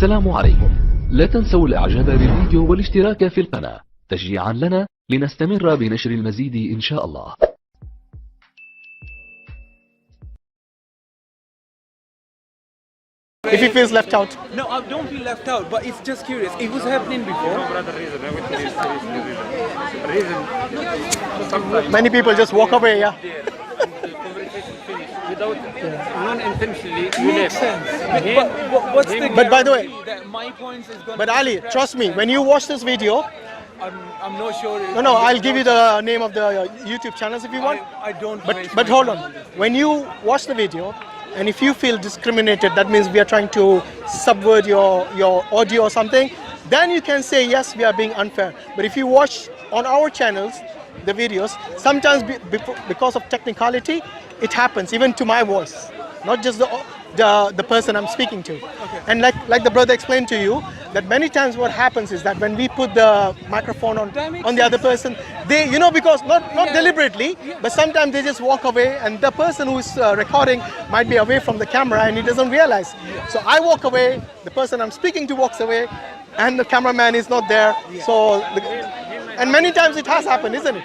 السلام عليكم. لا تنسوا الاعجاب بالفيديو والاشتراك في القناة تشجيعا لنا لنستمر بنشر المزيد إن شاء الله. If he feels left out. No, I don't feel left out, but it's just curious. It was happening before. No, brother, reason. Everything is reason. Sometimes. Many people just walk away, yeah. The conversation finished without non-intentionally. Makes sense. But what's the But by the way, guarantee that my points is going But Ali, trust me, when you watch this video, I'm not sure. no, I'll give you the name of the YouTube channels if you want. I don't. But hold on, when you watch the video, and if you feel discriminated, that means we are trying to subvert your audio or something, then you can say yes, we are being unfair. But if you watch on our channels, the videos, sometimes because of technicality, it happens even to my voice, not just the person I'm speaking to. Okay. And like the brother explained to you, that many times what happens is that when we put the microphone on the other person, they, because not deliberately, but sometimes they just walk away, and the person who's recording might be away from the camera and he doesn't realize. So I walk away, the person I'm speaking to walks away, and the cameraman is not there. So, and many times it has happened, isn't it?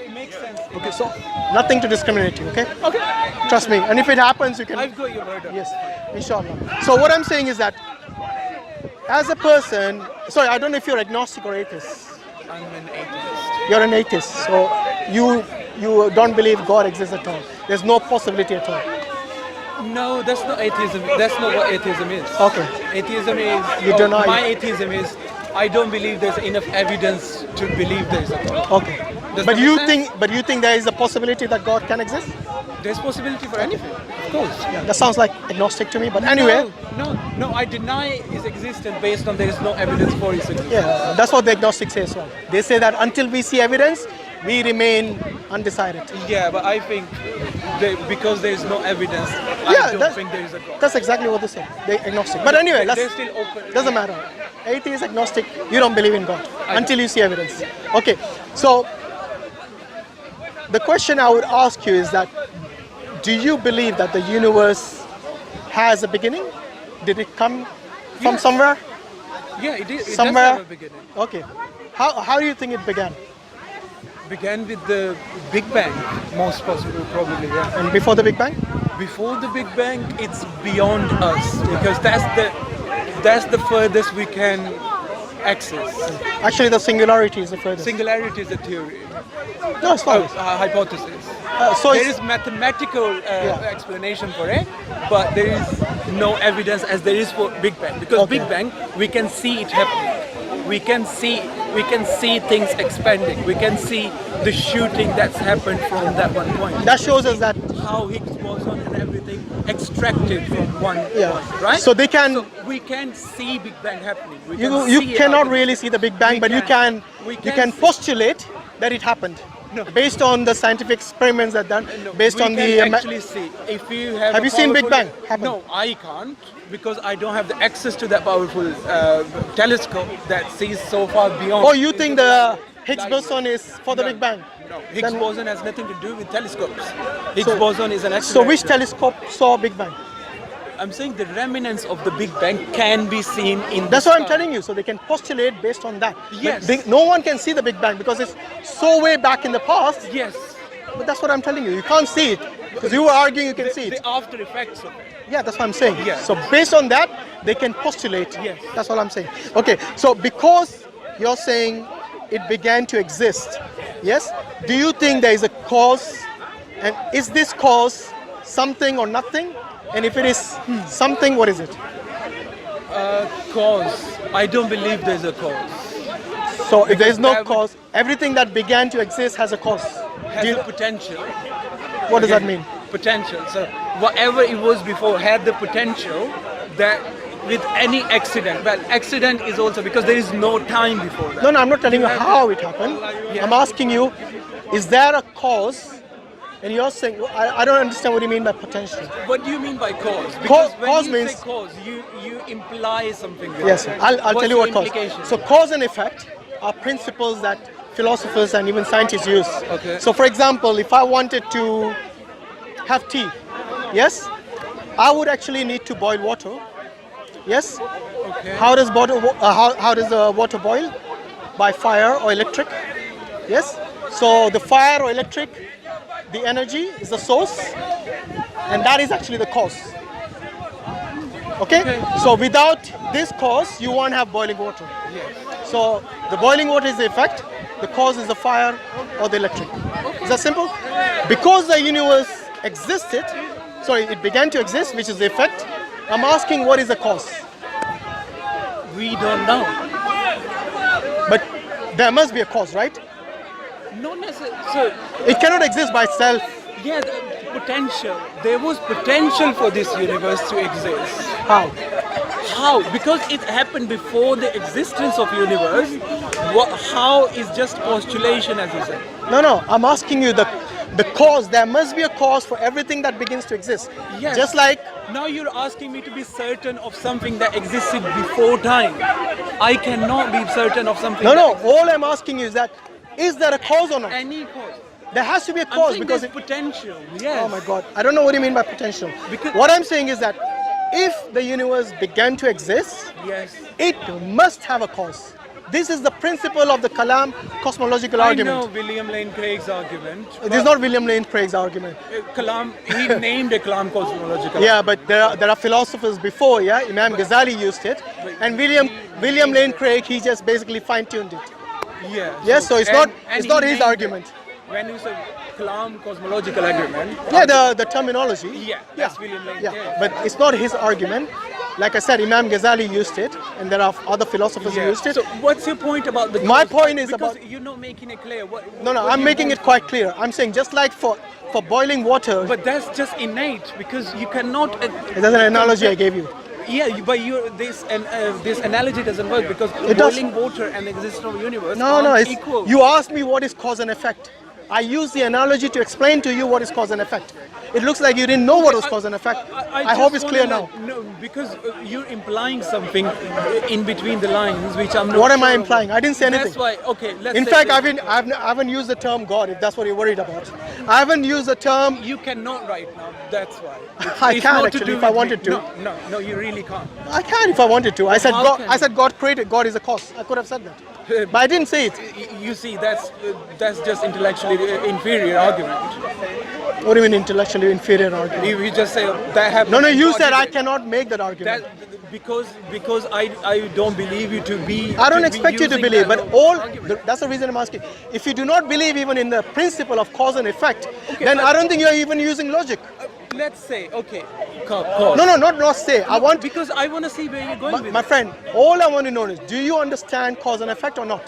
It makes sense. Okay, so nothing to discriminate you, okay? Okay. Trust me. And if it happens, you can. I've got your word. Yes, inshallah. So what I'm saying is that, as a person, sorry, I don't know if you're agnostic or atheist. I'm an atheist. You're an atheist, so you don't believe God exists at all. There's no possibility at all. No, that's not atheism. That's not what atheism is. Okay. Atheism is. You deny My it. atheism is. I don't believe there's enough evidence to believe there is a God. Okay. Does But that you make sense? think there is a possibility that God can exist? There's possibility for anything. Of course. Yeah, that sounds like agnostic to me. But anyway, No, I deny his existence based on there is no evidence for his existence. yeah, that's what the agnostics say as well. They say that until we see evidence, we remain undecided. Yeah, but I think because there is no evidence, I don't think there is a God. That's exactly what they say. They're agnostic. But anyway, They're still open. doesn't matter. Atheist, agnostic, you don't believe in God until you see evidence. Okay, so the question I would ask you is that, do you believe that the universe has a beginning? Did it come from Yes. somewhere? Yeah, it Somewhere? does have a beginning. Okay. How do you think it began? Began with the Big Bang, most possible, probably. Yeah. And before the Big Bang? Before the Big Bang, it's beyond us because that's the furthest we can access. Actually, the singularity is the furthest. Singularity is a theory, No, it's not. hypothesis. So There it's- is mathematical Yeah. explanation for it, but there is no evidence as there is for Big Bang. Because Okay. Big Bang, we can see it happening. We can see things expanding. We can see the shooting that's happened from that one point. that shows us that, How Higgs boson and everything extracted from one yeah. point, right? So they can. So we can see Big Bang happening. We can You see it cannot happening. really see the Big Bang, We but you can. We can can postulate that it happened based on the scientific experiments that done, based we on can the. actually see if you have. Have a you seen Big powerful- Bang happen? No, I can't because I don't have the access to that powerful telescope that sees so far beyond. Oh, you think the Higgs boson is for the No, Big Bang? No, Higgs Then- boson has nothing to do with telescopes. Higgs So- boson is an So accelerator. which telescope saw Big Bang? I'm saying the remnants of the Big Bang can be seen in. That's the what I'm sky. telling you. So they can postulate based on that. Yes. But no one can see the Big Bang because it's so way back in the past. Yes. But that's what I'm telling you. You can't see it because you were arguing you can see it. The after effects of it. Yeah, that's what I'm saying. Yeah. So based on that, they can postulate. Yes. That's what I'm saying. Okay, so because you're saying it began to exist, yes, do you think there is a cause? And is this cause something or nothing? And if it is something, what is it? Cause. I don't believe there's a cause. So if there is no that would- cause, everything that began to exist has a cause. Has Do you- a potential. what does that mean? Potential. So whatever it was before had the potential that with any accident. Well, accident is also because there is no time before that. No, I'm not telling you how it happened. Yeah. I'm asking you, is there a cause? And you're saying, I don't understand what you mean by potential. What do you mean by cause? Because when cause you means- say cause, you imply something. With Yes, it. I'll What's tell you your what cause. implication? So cause and effect are principles that philosophers and even scientists use. Okay. So for example, if I wanted to have tea, yes, I would actually need to boil water. Yes. Okay. How does water boil? By fire or electric. Yes. So the fire or electric, the energy is the source, and that is actually the cause. Okay. So without this cause, you won't have boiling water. Yes. So the boiling water is the effect, the cause is the fire or the electric. Is that simple? Because the universe existed, sorry, it began to exist, which is the effect. I'm asking what is the cause? We don't know. But there must be a cause, right? Not necessarily. So, It cannot exist by itself. yeah, the potential. There was potential for this universe to exist. How? How? Because it happened before the existence of universe. How is just postulation, as you said. No, I'm asking you the cause. There must be a cause for everything that begins to exist. Yes. Just like, Now you're asking me to be certain of something that existed before time. I cannot be certain of something. no, all I'm asking you is that, is there a cause or not? Any cause. There has to be a I'm cause saying because there's potential. Yes. oh my God, I don't know what you mean by potential. Because- What I'm saying is that if the universe began to exist, Yes. it must have a cause. This is the principle of the Kalam cosmological I argument. know William Lane Craig's argument. This is not William Lane Craig's argument. Kalam, he named a Kalam cosmological. Yeah, but there are philosophers before, yeah? Imam Ghazali used it. And William Lane Craig, he just basically fine-tuned it. Yeah. Yes, so it's and not he his named argument. it. When you say Kalam cosmological agreement. Yeah, the terminology. Yeah, that's William Lane Yeah, Craig. but it's not his argument. Like I said, Imam Ghazali used it, and there are other philosophers who Yeah. used it. So what's your point about the My cause? point is because about- you're not making it clear. No, what I'm you making want- it quite clear. I'm saying just like for boiling water, But that's just innate because you cannot. that's an analogy I gave you. Yeah, but this analogy doesn't work because It does. boiling water and the existence of the universe No, aren't it's, equal. you asked me what is cause and effect. I used the analogy to explain to you what is cause and effect. It looks like you didn't know what was cause and effect. I just hope it's clear wanna now. know- No, because you're implying something in between the lines, which I'm not. What am I sure implying? about. I didn't say anything. That's why. Okay, let's. In say fact, this. I haven't used the term God, if that's what you're worried about. I haven't used the term. You cannot right now. That's why. I It's can not to actually do if I with wanted me. to. No, you really can't. I can if I wanted to. I said How God. can I you? said God created. God is a cause. I could have said that, but I didn't say it. You see, that's just intellectually inferior argument. What do you mean intellectually inferior argument? You just say that happened. No, you God said did I it. cannot make that argument. That because I don't believe you to be. I don't to be expect you to using believe, that but all argument. that's the reason I'm asking. If you do not believe even in the principle of cause and effect, then but- I don't think you're even using logic. Let's say okay. Cause. No, not say. I want, Because I want to see where you're going with my it. friend. All I want to know is, do you understand cause and effect or not?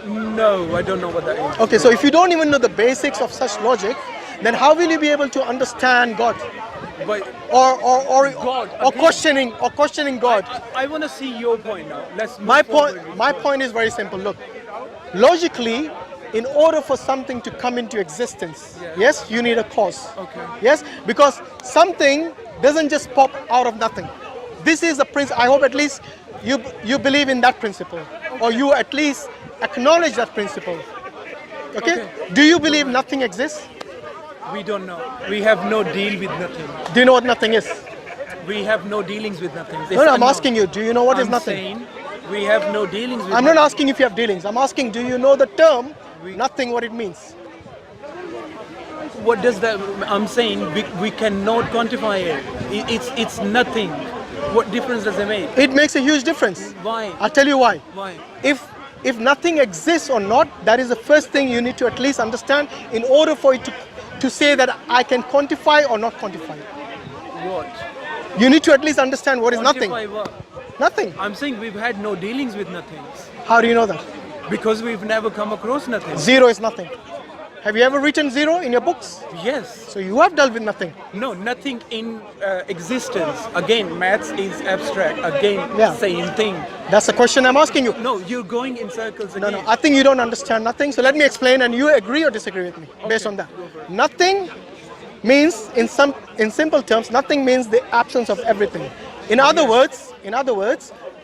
No, I don't know what that is. Okay, so if you don't even know the basics of such logic, then how will you be able to understand God But or God, questioning God? I want to see your point now. Let's move My forward point, with my yours. point is very simple. Look, logically, in order for something to come into existence, yes, you need a cause. Okay. Yes, because something doesn't just pop out of nothing. This is the principle. I hope at least you believe in that principle, or you at least acknowledge that principle. Okay? Do you believe nothing exists? We don't know. We have no deal with nothing. Do you know what nothing is? We have no dealings with nothing. No, I'm asking you. Do you know what is I'm nothing? saying we have no dealings with I'm not nothing. asking if you have dealings. I'm asking, do you know the term nothing? What it means? What does that? I'm saying we cannot quantify it. It's nothing. What difference does it make? It makes a huge difference. Why? I'll tell you why. Why? If nothing exists or not, that is the first thing you need to at least understand in order for it to say that I can quantify or not quantify. What? You need to at least understand what is nothing. Quantify what? Nothing. I'm saying we've had no dealings with nothing How do you know that? because we've never come across nothing. Zero is nothing. Have you ever written zero in your books? Yes. So you have dealt with nothing. No, nothing in existence. Again, maths is abstract. Again, Yeah. same thing. That's the question I'm asking you. No, you're going in circles No, again. no, I think you don't understand nothing. So let me explain and you agree or disagree with me based on that. go for it. Nothing means, in simple terms, nothing means the absence of everything. In other words,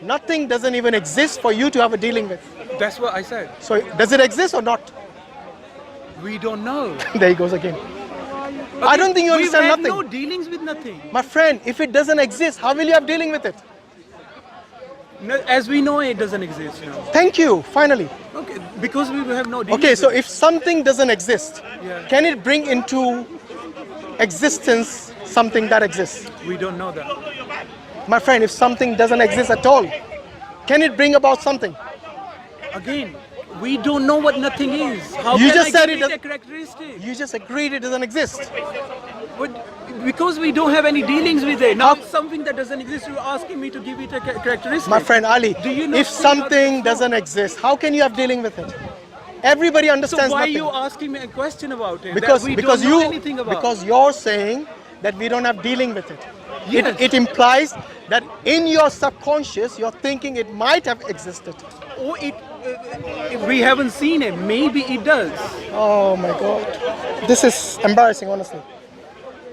nothing doesn't even exist for you to have a dealing with. That's what I said. So does it exist or not? We don't know. There he goes again. I don't think you understand We've had nothing. no dealings with nothing. My friend, if it doesn't exist, how will you have dealing with it? No, as we know, it doesn't exist now. Thank you, finally. Okay, because we have no dealings Okay, so with if something doesn't exist, Yeah. can it bring into existence something that exists? it. We don't know that. My friend, if something doesn't exist at all, can it bring about something? Again, we don't know what nothing is. How You can just I said give it a does- characteristic? You just agreed it doesn't exist. But because we don't have any dealings with it. Now How- it's something that doesn't exist, you're asking me to give it a characteristic. My friend Ali, Do you know if something something about this? doesn't exist, how can you have dealing with it? Everybody So understands why are nothing. you asking me a question about it? because that we because don't know you anything about? because you're saying that we don't have dealing with it. Yes. It implies that in your subconscious you're thinking it might have existed. Or it, we haven't seen it. Maybe it does. Oh my God, this is embarrassing, honestly.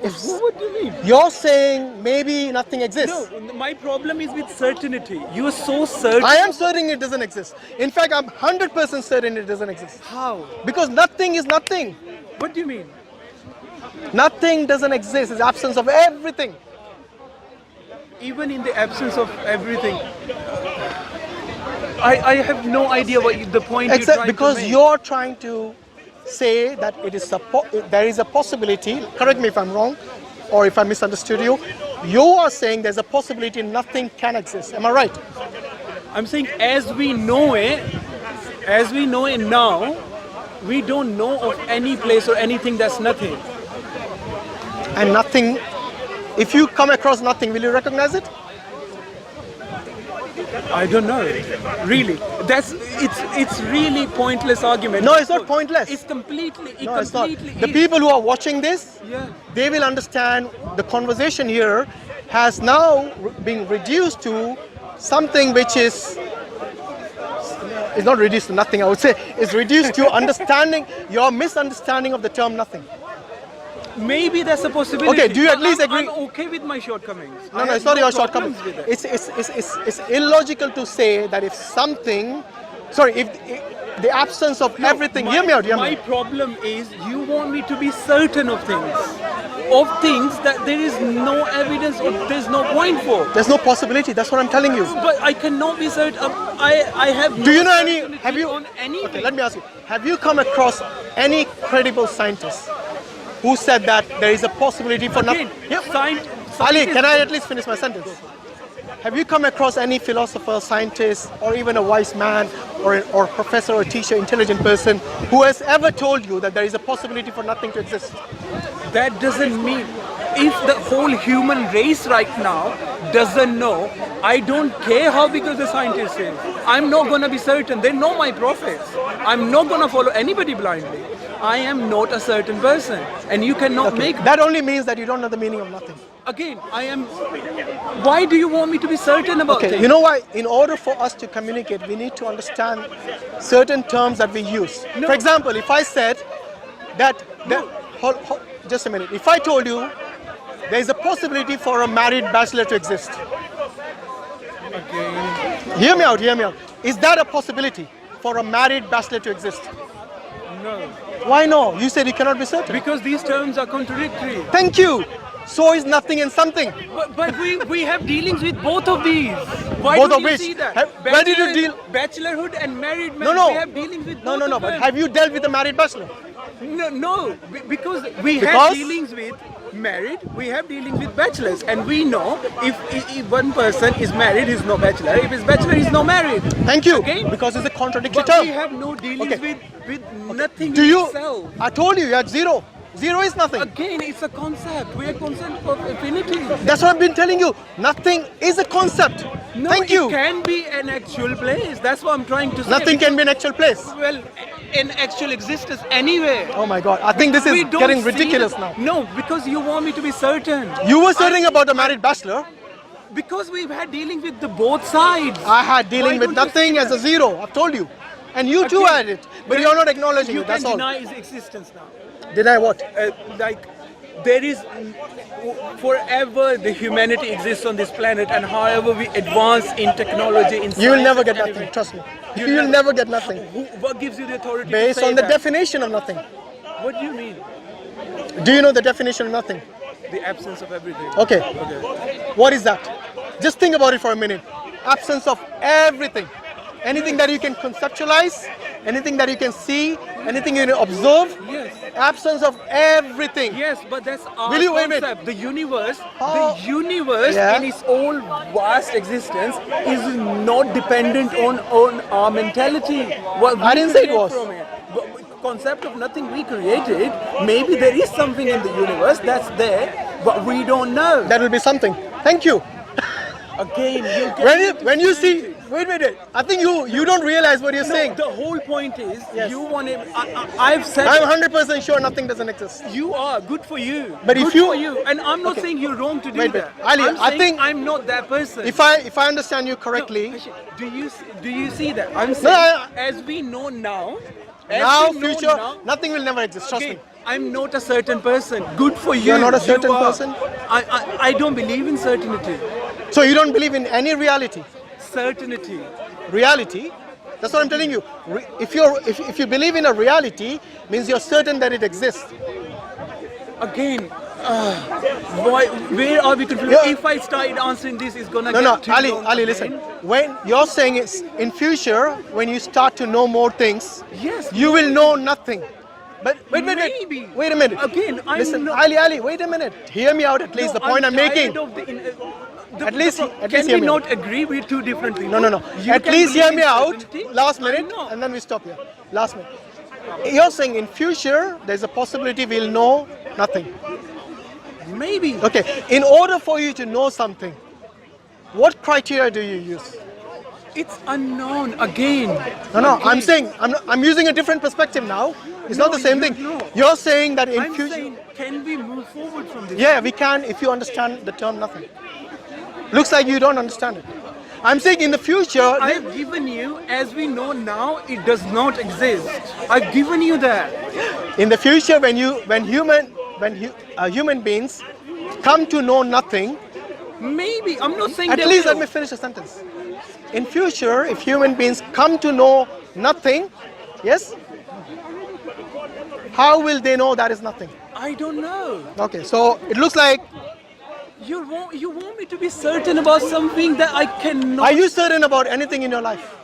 What do you mean? You're saying maybe nothing exists. No, my problem is with certainty. You are so certain. I am certain it doesn't exist. In fact, I'm 100% certain it doesn't exist. How? Because nothing is nothing. What do you mean? Nothing doesn't exist. It's absence of everything. Even in the absence of everything, I have no idea what the point you're Except trying because to make. you're trying to say that it is there is a possibility, correct me if I'm wrong, or if I misunderstood you, you are saying there's a possibility nothing can exist. Am I right? I'm saying as we know it now, we don't know of any place or anything that's nothing. And nothing, if you come across nothing, will you recognize it? I don't know. Really, it's really pointless argument. No, it's not pointless. It's completely. No, it's not. completely The is. people who are watching this, Yeah. they will understand the conversation here has now been reduced to something which is not reduced to nothing, I would say. It's reduced to understanding, your misunderstanding of the term nothing. Maybe that's a possibility. Okay, do you at but least I'm agree? okay with my shortcomings. No, I no, have it's not your problems shortcoming. with it. It's illogical to say that if something, sorry, if the absence of everything, hear me out, hear me My out. problem is you want me to be certain of things that there is no evidence or there's no point for. There's no possibility, that's what I'm telling you. But I cannot be certain. I have. Do no you know any, certainty have you, on anything? okay, let me ask you, have you come across any credible scientist who said that there is a possibility for Again, nothing? Yeah. Ali, scientists- can I at least finish my sentence? Have you come across any philosopher, scientist, or even a wise man, or professor, or teacher, intelligent person who has ever told you that there is a possibility for nothing to exist? That doesn't mean if the whole human race right now doesn't know, I don't care how big of the scientist is. I'm not going to be certain. They know my prophets. I'm not going to follow anybody blindly. I am not a certain person. And you cannot make... That only means that you don't know the meaning of nothing. Again, I am... Why do you want me to be certain about Okay, things? you know why? In order for us to communicate, we need to understand certain terms that we use. No. For example, if I said that... just a minute. If I told you there is a possibility for a married bachelor to exist. Again, Hear me out, hear me out. Is that a possibility for a married bachelor to exist? no. Why no? You said you cannot be certain. Because these terms are contradictory. Thank you. So is nothing and something. But we have dealings with both of these. Why Both don't of you which? see that? Where did you deal? Bachelorhood and married men. No. We have dealings with both No. of But them. have you dealt with a married bachelor? No, because we Because? have dealings with married, we have dealings with bachelors, and we know if one person is married, he's no bachelor. If he's bachelor, he's no married. Thank you. Okay? Because it's a contradictory But term. we have no dealings Okay. with nothing Do you? itself. I told you, you had zero. Zero is nothing. Again, it's a concept. We are concept of infinity. That's what I've been telling you. Nothing is a concept. No, Thank you. It can be an actual place. That's what I'm trying to say. Nothing can be an actual place. Well, in actual existence anywhere. Oh my God. I think this We is don't getting see ridiculous that- now. No, because you want me to be certain. You were saying about a married bachelor. Because we've had dealing with the both sides. I had dealing Why with don't you see nothing as a that? zero. I've told you. And you too Again, had it. But you're not acknowledging You it. That's can all. deny its existence now. Deny what? Like there is forever the humanity exists on this planet, and however we advance in technology, in You will science never and get nothing. everything, Trust me. You'll You will never get nothing. What gives you the authority to Based say on the that? definition of nothing. What do you mean? Do you know the definition of nothing? The absence of everything. Okay. What is that? Just think about it for a minute. Absence of everything. Anything that you can conceptualize, anything that you can see, anything you can observe. Yes. Absence of everything. Yes, but that's our Will you wait a minute? concept. The universe Yeah. in its own vast existence is not dependent on our mentality. What we I didn't say it create was. from it. But concept of nothing we created, maybe there is something in the universe that's there, but we don't know. That will be something. Thank you. Again, you When you see, wait a minute. I think you don't realize what you're saying. the whole point is Yes. you want to. I've said I'm 100% sure nothing doesn't exist. you are good for you. But good if you- for you, and I'm not Okay. saying you're wrong to do Wait, that. Ali, I'm I saying think- I'm not that person. If I understand you correctly, Do you see that? I'm saying as we know now, now, we know future, now, nothing will never exist. Trust again, me. I'm not a certain person. Good for you. You're not a certain You are. person? I don't believe in certainty. So you don't believe in any reality. Certainty. Reality. That's what I'm telling you. If you believe in a reality, means you're certain that it exists. Again, where are we confused? Yeah. If I start answering this, it's gonna No, get no, too Ali, long Ali, again. listen. When you're saying it's in future, when you start to know more things, Yes. you will know nothing. But wait a minute. Maybe. Wait a minute. Again, I'm listen, not- Ali, wait a minute. Hear me out at least. No, The point I'm tired making. of At least can hear we me out. not agree with two different people? No. You At can least believe hear in me out. certainty. Last I minute, know. and then we stop here. Last minute. You're saying in future there's a possibility we'll know nothing. Maybe. Okay. In order for you to know something, what criteria do you use? It's unknown again. No. Again. I'm saying I'm using a different perspective now. It's not No, the same you- thing. no. You're saying that in I'm future. saying, can we move forward from this? Yeah, we can if you understand the term nothing. Looks like you don't understand it. I'm saying in the future. I've given you, as we know now, it does not exist. I've given you that. In the future, when human beings come to know nothing, Maybe. I'm not saying at they least will. let me finish the sentence. In future, if human beings come to know nothing, yes, how will they know that is nothing? I don't know. Okay, so it looks like. You want me to be certain about something that I cannot. Are you certain about anything in your life?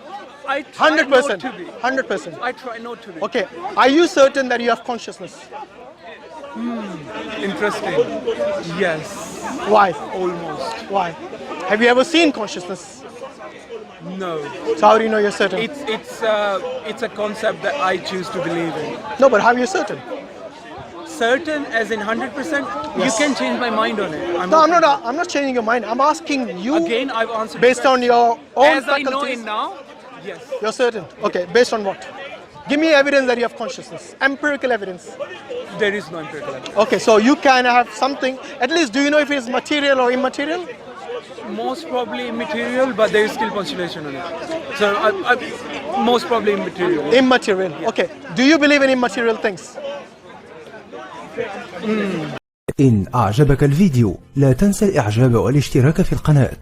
I try not 100%. to be. 100%. I try not to be. Okay, are you certain that you have consciousness? Interesting. Yes. Why? Almost. Why? Have you ever seen consciousness? No. So how do you know you're certain? It's a concept that I choose to believe in. No, but how are you certain? Certain as in 100%. You Yes. can change my mind on it. No, I'm not changing your mind. I'm asking you Again, I've answered. based on your own as I know faculties. it now. Yes. You're certain? Okay, based on what? Give me evidence that you have consciousness. Empirical evidence. There is no empirical evidence. Okay, so you can have something. At least, do you know if it is material or immaterial? Most probably immaterial, but there is still postulation on it. So most probably immaterial. Immaterial. Okay. Do you believe in immaterial things? إن أعجبك الفيديو لا تنسى الإعجاب والاشتراك في القناة.